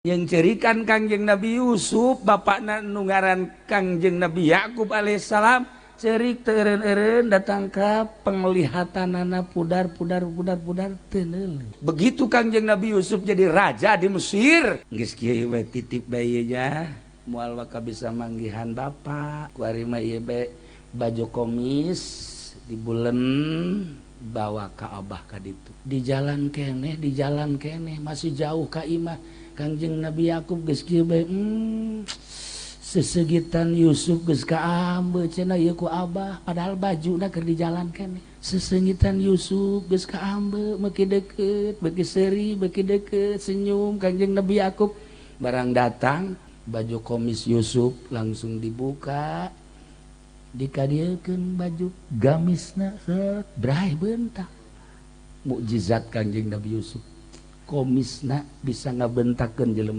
yang cerikan Kangjeng Nabi Yusuf bapakna nungaran Kangjeng Nabi Yakub alaihissalam cerik teureun-eureun datang ka penglihatanana pudar tenel. Begitu Kangjeng Nabi Yusuf jadi raja di Mesir, geus kieu we titip bayinya moal waka bisa manggihan bapak ku ari mah ieu bae baju komis di bulan bawa ka abah ka ditu di jalan keneh masih jauh ka imah Kangjeng Nabi Yakub geus kieu bae sesegitan Yusuf geus kaambe cenah ieu ku abah padahal bajuna keur di jalan keneh sesengitan Yusuf geus kaambe beuki deukeut beuki seuri beuki deukeut senyum Kangjeng Nabi Yakub barang datang baju komis Yusuf langsung dibuka dikadiekeun baju gamisna set brai bentak mukjizat Kangjeng Nabi Yusuf komisna bisa ngabentakeun jelema